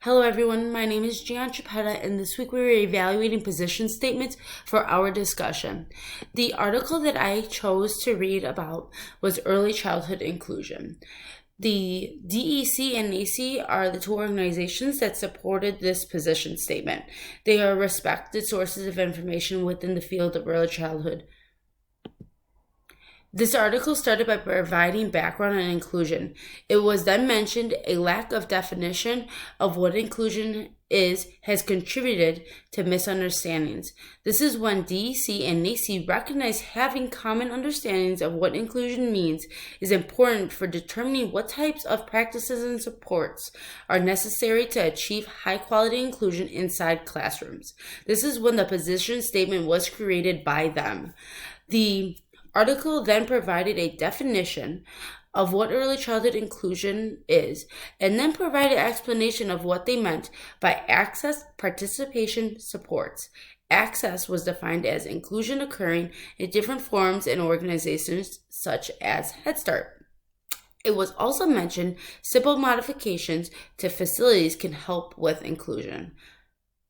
Hello everyone, my name is Gian Chapetta, and this week we were evaluating position statements for our discussion. The article that I chose to read about was early childhood inclusion. The DEC and NACE are the two organizations that supported this position statement. They are respected sources of information within the field of early childhood. This article started by providing background on inclusion. It was then mentioned a lack of definition of what inclusion is has contributed to misunderstandings. This is when DEC and NACE recognize having common understandings of what inclusion means is important for determining what types of practices and supports are necessary to achieve high-quality inclusion inside classrooms. This is when the position statement was created by them. The article then provided a definition of what early childhood inclusion is, and then provided explanation of what they meant by access, participation, supports. Access was defined as inclusion occurring in different forms in organizations such as Head Start. It was also mentioned simple modifications to facilities can help with inclusion.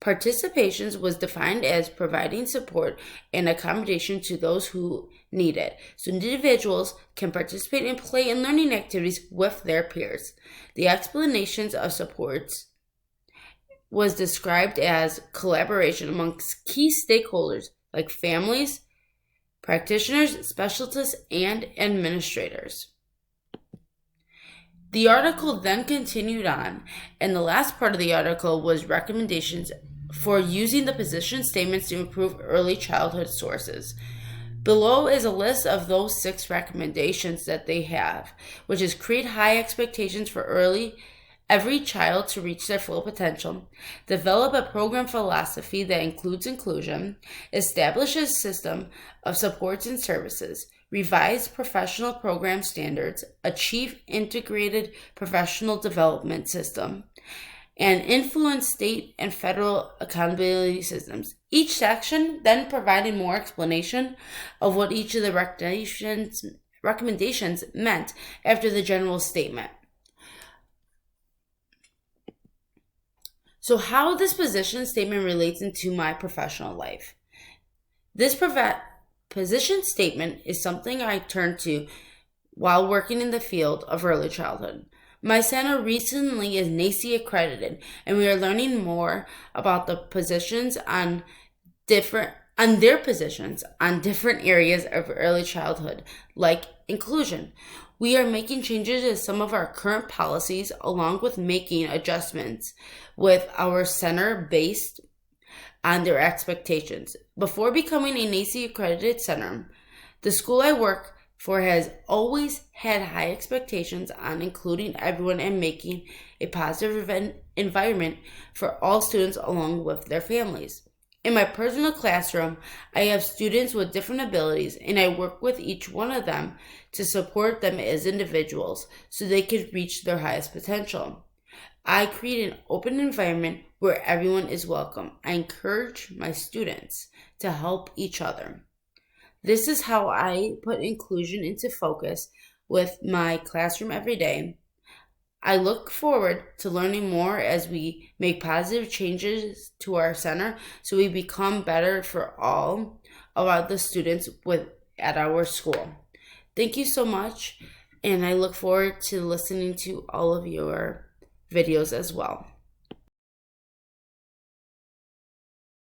Participations was defined as providing support and accommodation to those who need it, so individuals can participate in play and learning activities with their peers. The explanations of supports was described as collaboration amongst key stakeholders like families, practitioners, specialists, and administrators. The article then continued on, and the last part of the article was recommendations for using the position statements to improve early childhood sources. Below is a list of those 6 recommendations that they have, which is create high expectations for every child to reach their full potential, develop a program philosophy that includes inclusion, establish a system of supports and services, revise professional program standards, achieve integrated professional development system, and influence state and federal accountability systems. Each section then provided more explanation of what each of the recommendations meant after the general statement. So how this position statement relates into my professional life. This position statement is something I turn to while working in the field of early childhood. My center recently is NACE accredited, and we are learning more about the positions on their positions on different areas of early childhood, like inclusion. We are making changes to some of our current policies, along with making adjustments with our center based on their expectations. Before becoming a NACE accredited center, the school I work for has always had high expectations on including everyone and making a positive environment for all students along with their families. In my personal classroom, I have students with different abilities, and I work with each one of them to support them as individuals so they can reach their highest potential. I create an open environment where everyone is welcome. I encourage my students to help each other. This is how I put inclusion into focus with my classroom every day. I look forward to learning more as we make positive changes to our center so we become better for all of the students at our school. Thank you so much, and I look forward to listening to all of your videos as well.